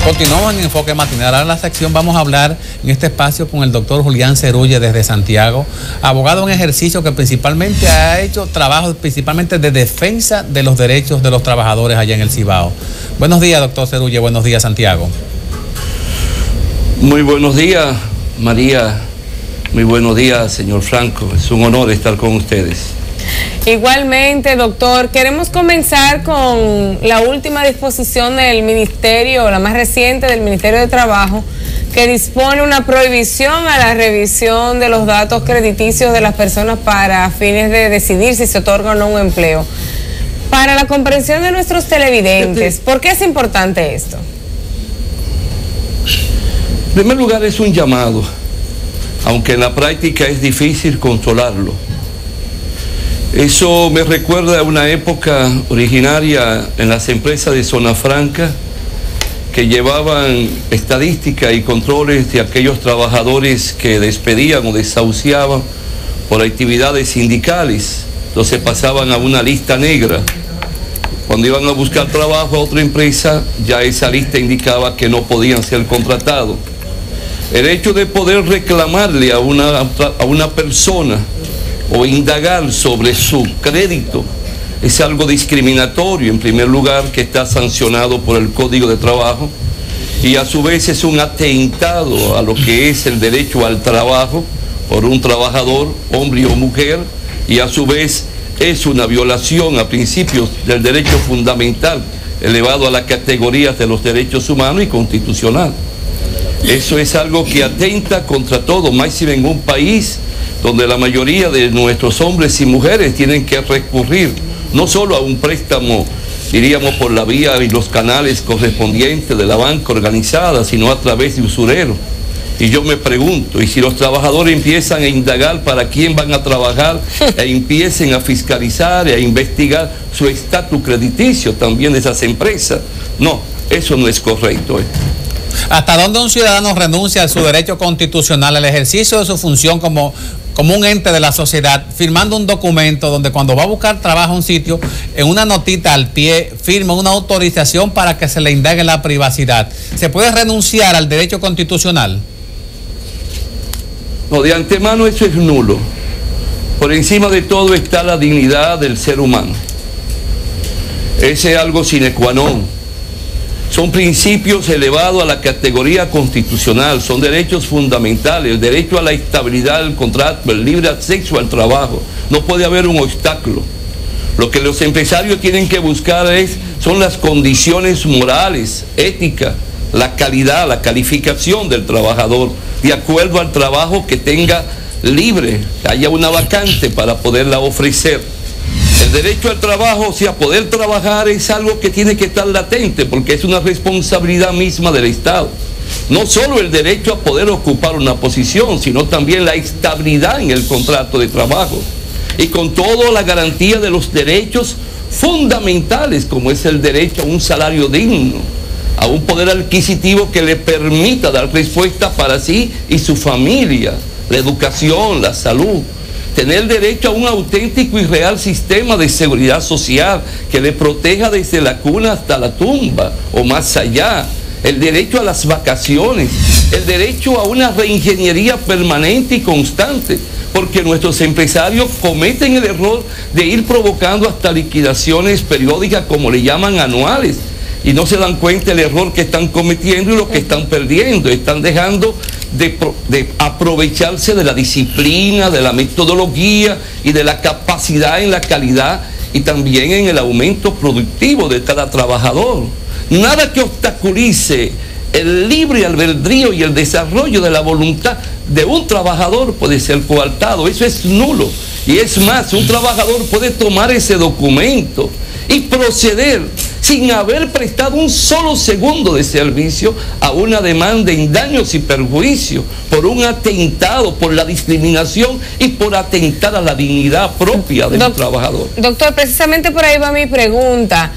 Continuamos en Enfoque Matinal. Ahora en la sección vamos a hablar en este espacio con el doctor Julián Cerulle desde Santiago, abogado en ejercicio que principalmente ha hecho trabajos principalmente de defensa de los derechos de los trabajadores allá en el Cibao. Buenos días, doctor Cerulle. Buenos días, Santiago. Muy buenos días, María. Muy buenos días, señor Franco. Es un honor estar con ustedes. Igualmente, doctor, queremos comenzar con la última disposición del Ministerio, la más reciente del Ministerio de Trabajo, que dispone una prohibición a la revisión de los datos crediticios de las personas para fines de decidir si se otorga o no un empleo. Para la comprensión de nuestros televidentes, ¿por qué es importante esto? En primer lugar, es un llamado, aunque en la práctica es difícil controlarlo. Eso me recuerda a una época originaria en las empresas de Zona Franca que llevaban estadística y controles de aquellos trabajadores que despedían o desahuciaban por actividades sindicales. Entonces pasaban a una lista negra. Cuando iban a buscar trabajo a otra empresa, ya esa lista indicaba que no podían ser contratados. El hecho de poder reclamarle a una persona o indagar sobre su crédito es algo discriminatorio, en primer lugar, que está sancionado por el Código de Trabajo, y a su vez es un atentado a lo que es el derecho al trabajo por un trabajador, hombre o mujer, y a su vez es una violación a principios del derecho fundamental, elevado a las categorías de los derechos humanos y constitucional. Eso es algo que atenta contra todo, más en un país donde la mayoría de nuestros hombres y mujeres tienen que recurrir no solo a un préstamo, diríamos, por la vía y los canales correspondientes de la banca organizada, sino a través de usureros. Y yo me pregunto, ¿y si los trabajadores empiezan a indagar para quién van a trabajar e empiecen a fiscalizar y a investigar su estatus crediticio también de esas empresas? No, eso no es correcto. ¿Hasta dónde un ciudadano renuncia a su derecho constitucional al ejercicio de su función como un ente de la sociedad, firmando un documento donde cuando va a buscar trabajo a un sitio, en una notita al pie, firma una autorización para que se le indague la privacidad? ¿Se puede renunciar al derecho constitucional? No, de antemano eso es nulo. Por encima de todo está la dignidad del ser humano. Ese es algo sine qua non. Son principios elevados a la categoría constitucional, son derechos fundamentales, el derecho a la estabilidad del contrato, el libre acceso al trabajo. No puede haber un obstáculo. Lo que los empresarios tienen que buscar son las condiciones morales, éticas, la calidad, la calificación del trabajador, de acuerdo al trabajo que tenga libre, que haya una vacante para poderla ofrecer. El derecho al trabajo, o sea, poder trabajar, es algo que tiene que estar latente porque es una responsabilidad misma del Estado. No solo el derecho a poder ocupar una posición, sino también la estabilidad en el contrato de trabajo. Y con todo la garantía de los derechos fundamentales, como es el derecho a un salario digno, a un poder adquisitivo que le permita dar respuesta para sí y su familia, la educación, la salud. Tener derecho a un auténtico y real sistema de seguridad social que le proteja desde la cuna hasta la tumba o más allá. El derecho a las vacaciones, el derecho a una reingeniería permanente y constante, porque nuestros empresarios cometen el error de ir provocando hasta liquidaciones periódicas, como le llaman, anuales, y no se dan cuenta del error que están cometiendo y lo que están perdiendo. Están dejando de aprovecharse de la disciplina, de la metodología y de la capacidad en la calidad y también en el aumento productivo de cada trabajador. Nada que obstaculice el libre albedrío y el desarrollo de la voluntad de un trabajador puede ser coartado. Eso es nulo. Y es más, un trabajador puede tomar ese documento y proceder sin haber prestado un solo segundo de servicio a una demanda en daños y perjuicios por un atentado, por la discriminación y por atentar a la dignidad propia del trabajador. Doctor, precisamente por ahí va mi pregunta.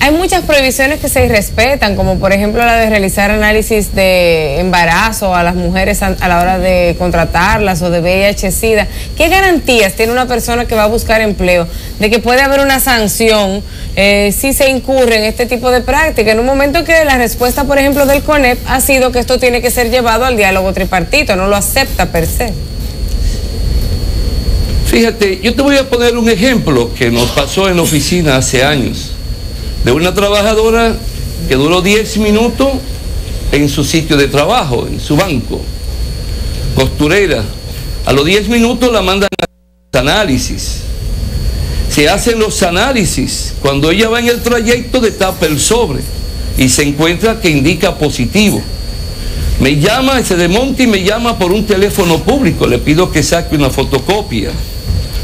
Hay muchas prohibiciones que se irrespetan, como por ejemplo la de realizar análisis de embarazo a las mujeres a la hora de contratarlas, o de VIH-Sida. ¿Qué garantías tiene una persona que va a buscar empleo de que puede haber una sanción si se incurre en este tipo de práctica? En un momento que la respuesta, por ejemplo, del CONEP ha sido que esto tiene que ser llevado al diálogo tripartito, no lo acepta per se. Fíjate, yo te voy a poner un ejemplo que nos pasó en la oficina hace años, de una trabajadora que duró 10 minutos en su sitio de trabajo, en su banco, costurera. A los 10 minutos la mandan a análisis. Se hacen los análisis. Cuando ella va en el trayecto, destapa el sobre y se encuentra que indica positivo. Me llama, se desmonta y me llama por un teléfono público. Le pido que saque una fotocopia.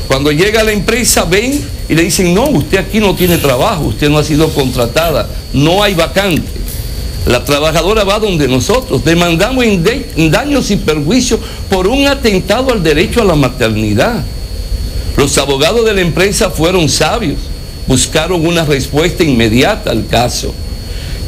Cuando llega a la empresa, ven y le dicen: no, usted aquí no tiene trabajo, usted no ha sido contratada, no hay vacante. La trabajadora va donde nosotros, demandamos en daños y perjuicios por un atentado al derecho a la maternidad. Los abogados de la empresa fueron sabios, buscaron una respuesta inmediata al caso.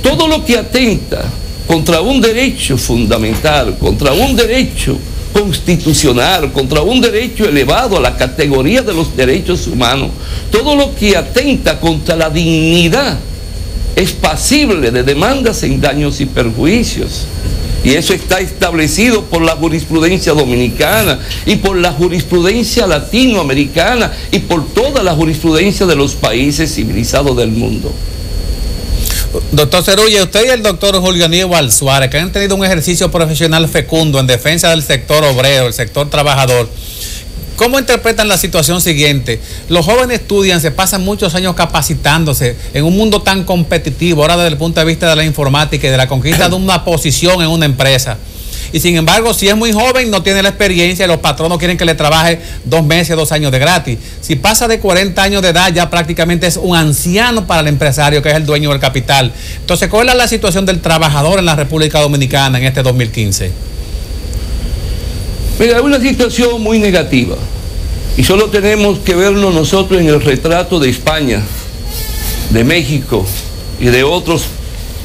Todo lo que atenta contra un derecho fundamental, contra un derecho constitucional, contra un derecho elevado a la categoría de los derechos humanos, todo lo que atenta contra la dignidad es pasible de demandas en daños y perjuicios. Y eso está establecido por la jurisprudencia dominicana y por la jurisprudencia latinoamericana y por toda la jurisprudencia de los países civilizados del mundo. Doctor Cerulle, usted y el doctor Julio Aníbal Suárez, que han tenido un ejercicio profesional fecundo en defensa del sector obrero, el sector trabajador, ¿cómo interpretan la situación siguiente? Los jóvenes estudian, se pasan muchos años capacitándose en un mundo tan competitivo, ahora desde el punto de vista de la informática y de la conquista de una posición en una empresa. Y sin embargo, si es muy joven, no tiene la experiencia y los patronos quieren que le trabaje 2 meses, 2 años de gratis. Si pasa de 40 años de edad, ya prácticamente es un anciano para el empresario, que es el dueño del capital. Entonces, ¿cuál es la situación del trabajador en la República Dominicana en este 2015? Mira, es una situación muy negativa. Y solo tenemos que vernos nosotros en el retrato de España, de México y de otros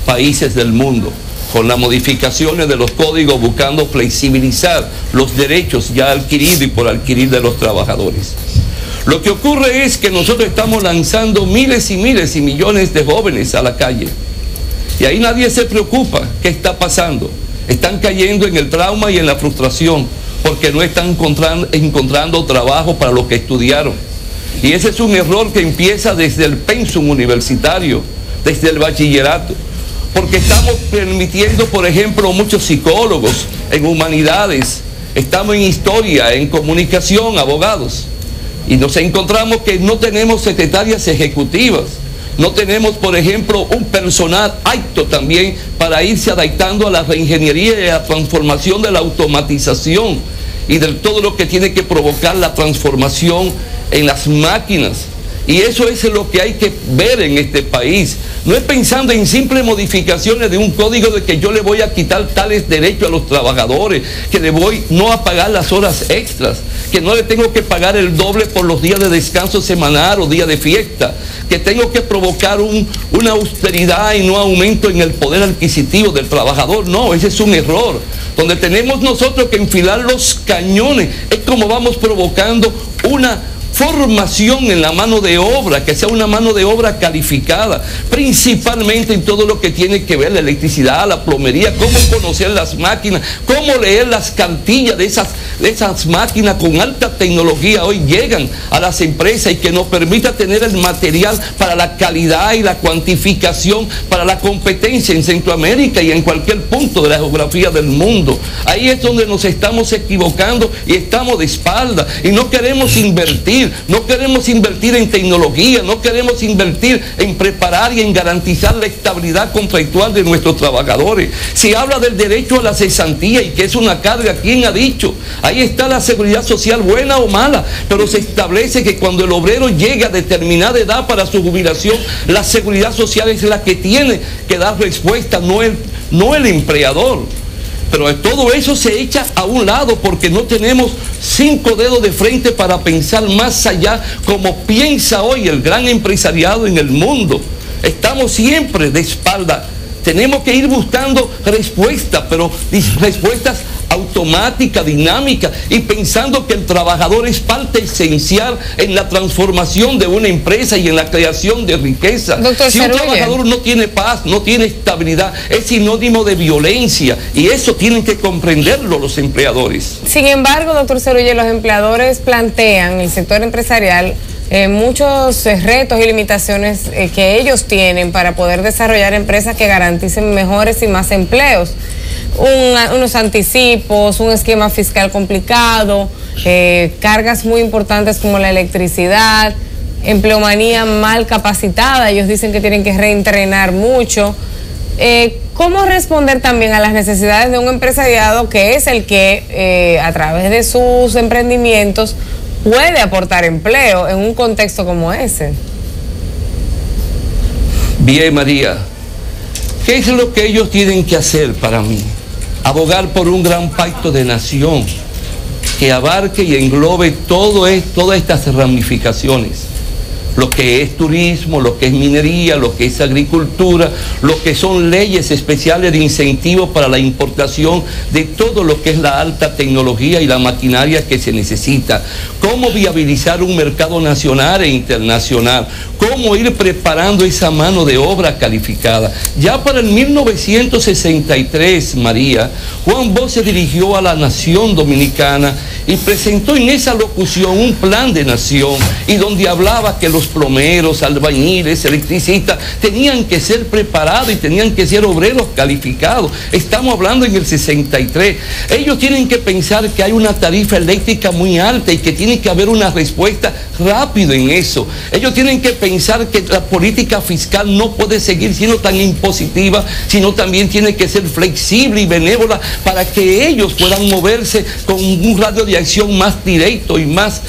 países del mundo, con las modificaciones de los códigos, buscando flexibilizar los derechos ya adquiridos y por adquirir de los trabajadores. Lo que ocurre es que nosotros estamos lanzando miles y miles y millones de jóvenes a la calle. Y ahí nadie se preocupa qué está pasando. Están cayendo en el trauma y en la frustración, porque no están encontrando trabajo para lo que estudiaron. Y ese es un error que empieza desde el pensum universitario, desde el bachillerato. Porque estamos permitiendo, por ejemplo, muchos psicólogos en humanidades, estamos en historia, en comunicación, abogados, y nos encontramos que no tenemos secretarias ejecutivas, no tenemos, por ejemplo, un personal apto también para irse adaptando a la reingeniería y a la transformación de la automatización y de todo lo que tiene que provocar la transformación en las máquinas. Y eso es lo que hay que ver en este país. No es pensando en simples modificaciones de un código de que yo le voy a quitar tales derechos a los trabajadores, que le voy no a pagar las horas extras, que no le tengo que pagar el doble por los días de descanso semanal o día de fiesta, que tengo que provocar una austeridad y no aumento en el poder adquisitivo del trabajador. No, ese es un error. Donde tenemos nosotros que enfilar los cañones, es como vamos provocando una formación en la mano de obra, que sea una mano de obra calificada, principalmente en todo lo que tiene que ver la electricidad, la plomería, cómo conocer las máquinas, cómo leer las cartillas de esas máquinas con alta tecnología. Hoy llegan a las empresas y que nos permita tener el material para la calidad y la cuantificación, para la competencia en Centroamérica y en cualquier punto de la geografía del mundo. Ahí es donde nos estamos equivocando y estamos de espalda y no queremos invertir. No queremos invertir en tecnología, no queremos invertir en preparar y en garantizar la estabilidad contractual de nuestros trabajadores. Se habla del derecho a la cesantía y que es una carga, ¿quién ha dicho? Ahí está la seguridad social, buena o mala, pero se establece que cuando el obrero llega a determinada edad para su jubilación, la seguridad social es la que tiene que dar respuesta, no el empleador. Pero todo eso se echa a un lado porque no tenemos 5 dedos de frente para pensar más allá como piensa hoy el gran empresariado en el mundo. Está estamos siempre de espalda. Tenemos que ir buscando respuestas, pero respuestas automáticas, dinámicas, y pensando que el trabajador es parte esencial en la transformación de una empresa y en la creación de riqueza. Doctor Si un trabajador no tiene paz, no tiene estabilidad, es sinónimo de violencia, y eso tienen que comprenderlo los empleadores. Sin embargo, doctor Cerulle, los empleadores plantean, el sector empresarial, muchos retos y limitaciones que ellos tienen para poder desarrollar empresas que garanticen mejores y más empleos. Unos anticipos, un esquema fiscal complicado, cargas muy importantes como la electricidad, empleomanía mal capacitada. Ellos dicen que tienen que reentrenar mucho. ¿Cómo responder también a las necesidades de un empresariado que es el que a través de sus emprendimientos puede aportar empleo en un contexto como ese? Bien, María, ¿qué es lo que ellos tienen que hacer para mí? Abogar por un gran pacto de nación que abarque y englobe todas estas ramificaciones. Lo que es turismo, lo que es minería, lo que es agricultura, lo que son leyes especiales de incentivos para la importación de todo lo que es la alta tecnología y la maquinaria que se necesita. Cómo viabilizar un mercado nacional e internacional. Cómo ir preparando esa mano de obra calificada. Ya para el 1963, María, Juan Bosch se dirigió a la nación dominicana y presentó en esa locución un plan de nación, y donde hablaba que los plomeros, albañiles, electricistas tenían que ser preparados y tenían que ser obreros calificados. Estamos hablando en el 63. Ellos tienen que pensar que hay una tarifa eléctrica muy alta y que tiene que haber una respuesta rápido en eso. Ellos tienen que pensar que la política fiscal no puede seguir siendo tan impositiva, sino también tiene que ser flexible y benévola para que ellos puedan moverse con un radio de acción más directo y más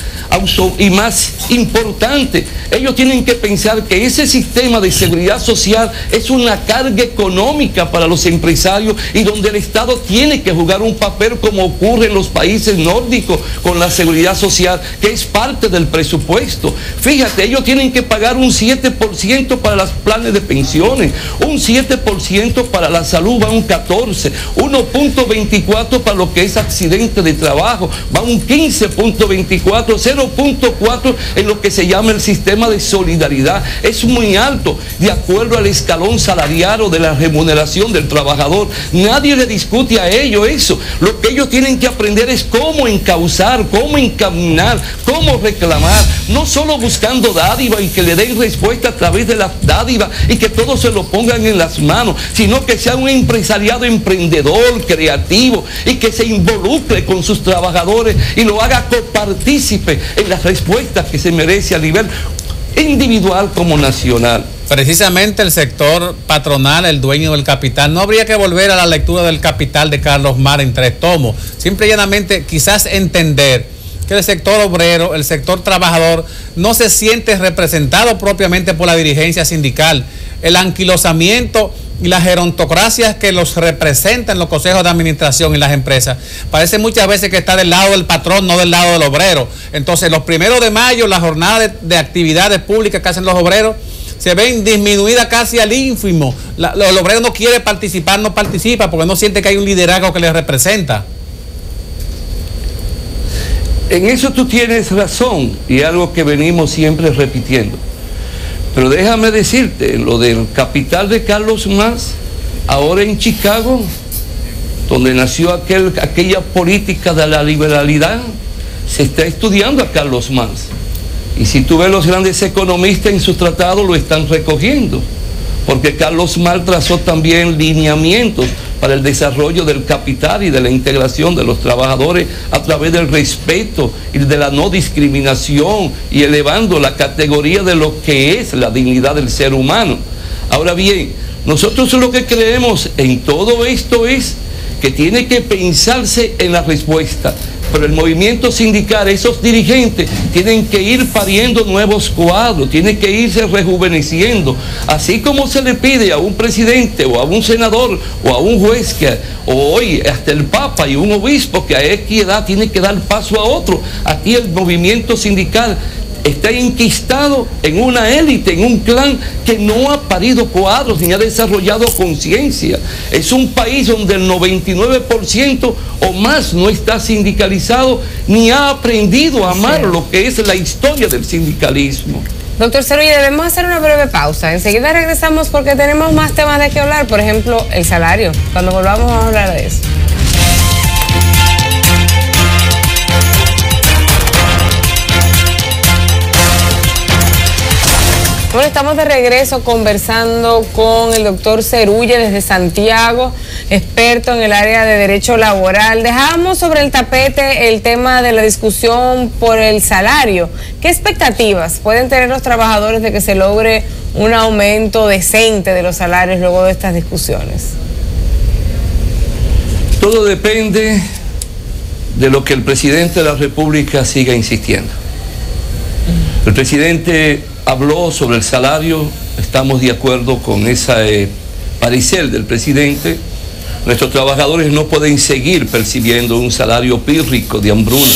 importante. Ellos tienen que pensar que ese sistema de seguridad social es una carga económica para los empresarios, y donde el Estado tiene que jugar un papel como ocurre en los países nórdicos con la seguridad social, que es parte del presupuesto. Fíjate, ellos tienen que pagar un 7% para los planes de pensiones, un 7% para la salud, va un 14%, 1.24% para lo que es accidente de trabajo, va un 15.24%, 0.4% en lo que se llama el sistema de solidaridad. Es muy alto de acuerdo al escalón salarial o de la remuneración del trabajador. Nadie le discute a ellos eso. Lo que ellos tienen que aprender es cómo encauzar, cómo encaminar, cómo reclamar, no solo buscando dádivas y que le den respuesta a través de las dádivas y que todos se lo pongan en las manos, sino que sea un empresariado emprendedor, creativo, y que se involucre con sus trabajadores y lo haga copartícipe en las respuestas que se merece a nivel individual como nacional. Precisamente el sector patronal, el dueño del capital, no habría que volver a la lectura del Capital de Carlos Marx en 3 tomos, simple y llanamente quizás entender que el sector obrero, el sector trabajador no se siente representado propiamente por la dirigencia sindical. El anquilosamiento y las gerontocracias que los representan en los consejos de administración y las empresas parece muchas veces que está del lado del patrón, no del lado del obrero. Entonces, los 1 de mayo, la jornada de actividades públicas que hacen los obreros se ven disminuidas casi al ínfimo. El obrero no quiere participar, no participa porque no siente que hay un liderazgo que le representa. En eso tú tienes razón, y es algo que venimos siempre repitiendo. Pero déjame decirte, lo del Capital de Carlos Marx, ahora en Chicago, donde nació aquella política de la liberalidad, se está estudiando a Carlos Marx. Y si tú ves los grandes economistas en sus tratados lo están recogiendo, porque Carlos Marx trazó también lineamientos para el desarrollo del capital y de la integración de los trabajadores a través del respeto y de la no discriminación, y elevando la categoría de lo que es la dignidad del ser humano. Ahora bien, nosotros lo que creemos en todo esto es que tiene que pensarse en la respuesta. Pero el movimiento sindical, esos dirigentes, tienen que ir pariendo nuevos cuadros, tienen que irse rejuveneciendo. Así como se le pide a un presidente o a un senador o a un juez, o hoy hasta el Papa y un obispo, que a X edad tiene que dar paso a otro. Aquí el movimiento sindical está enquistado en una élite, en un clan que no ha parido cuadros ni ha desarrollado conciencia. Es un país donde el 99% o más no está sindicalizado ni ha aprendido a amar lo que es la historia del sindicalismo. Doctor Cerulli, debemos hacer una breve pausa. Enseguida regresamos porque tenemos más temas de qué hablar. Por ejemplo, el salario. Cuando volvamos vamos a hablar de eso. Bueno, estamos de regreso conversando con el doctor Cerulli desde Santiago, experto en el área de derecho laboral. Dejamos sobre el tapete el tema de la discusión por el salario. ¿Qué expectativas pueden tener los trabajadores de que se logre un aumento decente de los salarios luego de estas discusiones? Todo depende de lo que el presidente de la República siga insistiendo. El presidente habló sobre el salario, estamos de acuerdo con ese parecer del presidente. Nuestros trabajadores no pueden seguir percibiendo un salario pírrico de hambruna.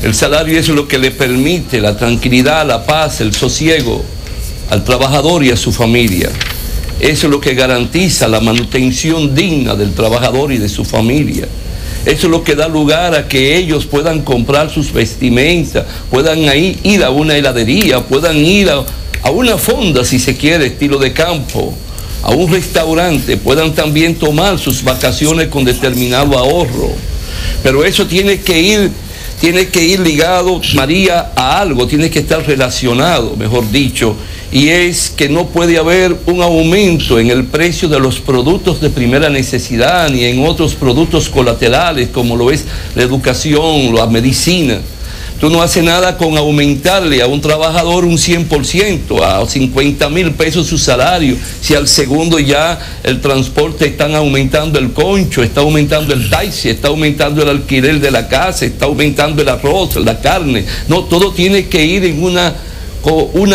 El salario es lo que le permite la tranquilidad, la paz, el sosiego al trabajador y a su familia. Eso es lo que garantiza la manutención digna del trabajador y de su familia. Eso es lo que da lugar a que ellos puedan comprar sus vestimentas, puedan ir a una heladería, puedan ir a una fonda, si se quiere, estilo de campo, a un restaurante, puedan también tomar sus vacaciones con determinado ahorro. Pero eso tiene que ir ligado, María, a algo, tiene que estar relacionado, mejor dicho, y es que no puede haber un aumento en el precio de los productos de primera necesidad ni en otros productos colaterales como lo es la educación, la medicina. Tú no haces nada con aumentarle a un trabajador un 100%, a 50,000 pesos su salario, si al segundo ya el transporte están aumentando el concho, está aumentando el taxi, está aumentando el alquiler de la casa, está aumentando el arroz, la carne. No, todo tiene que ir en una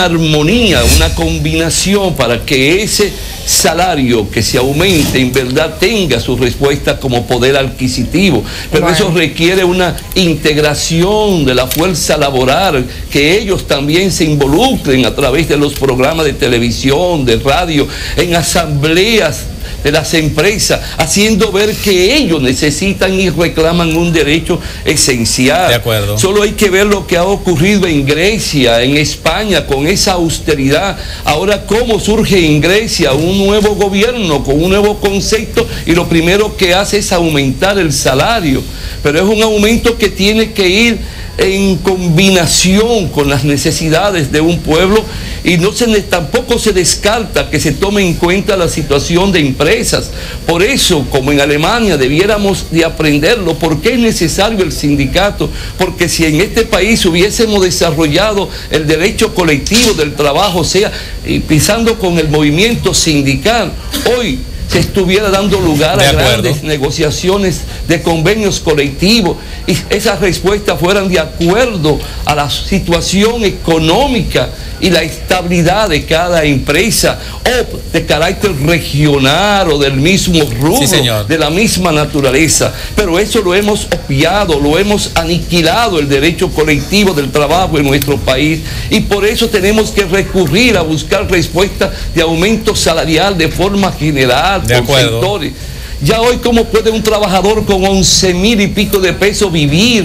armonía, una combinación para que ese salario que se aumente en verdad tenga su respuesta como poder adquisitivo. Pero eso requiere una integración de la fuerza laboral, que ellos también se involucren a través de los programas de televisión, de radio, en asambleas de las empresas, haciendo ver que ellos necesitan y reclaman un derecho esencial. De acuerdo. Solo hay que ver lo que ha ocurrido en Grecia, en España, con esa austeridad. Ahora, cómo surge en Grecia un nuevo gobierno con un nuevo concepto y lo primero que hace es aumentar el salario. Pero es un aumento que tiene que ir en combinación con las necesidades de un pueblo y tampoco se descarta que se tome en cuenta la situación de empresas. Por eso, como en Alemania, debiéramos de aprenderlo. ¿Por qué es necesario el sindicato? Porque si en este país hubiésemos desarrollado el derecho colectivo del trabajo, o sea, empezando con el movimiento sindical, hoy se estuviera dando lugar a grandes negociaciones de convenios colectivos y esas respuestas fueran de acuerdo a la situación económica y la estabilidad de cada empresa, o de carácter regional o del mismo rubro, sí, de la misma naturaleza. Pero eso lo hemos obviado, lo hemos aniquilado, el derecho colectivo del trabajo en nuestro país, y por eso tenemos que recurrir a buscar respuestas de aumento salarial de forma general, por sectores. Ya hoy, ¿cómo puede un trabajador con 11,000 y pico de pesos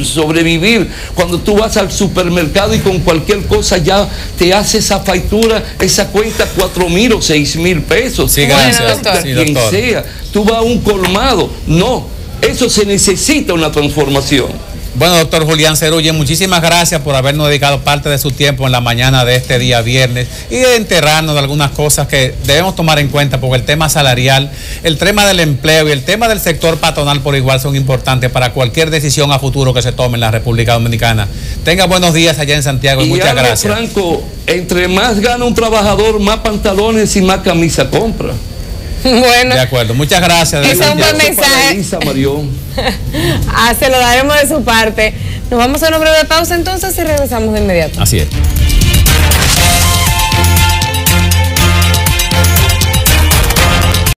sobrevivir? Cuando tú vas al supermercado y con cualquier cosa ya te hace esa factura, esa cuenta 4,000 o 6,000 pesos. Sí, gracias. Quien sea. Tú vas a un colmado. No, eso se necesita una transformación. Bueno, doctor Julián Cerulli, muchísimas gracias por habernos dedicado parte de su tiempo en la mañana de este día viernes y de enterrarnos de algunas cosas que debemos tomar en cuenta, porque el tema salarial, el tema del empleo y el tema del sector patronal por igual son importantes para cualquier decisión a futuro que se tome en la República Dominicana. Tenga buenos días allá en Santiago y muchas gracias. Franco, entre más gana un trabajador, más pantalones y más camisa compra. Bueno, de acuerdo, muchas gracias. Ese es un buen mensaje. Se lo daremos de su parte. Nos vamos a una breve pausa entonces y regresamos de inmediato. Así es.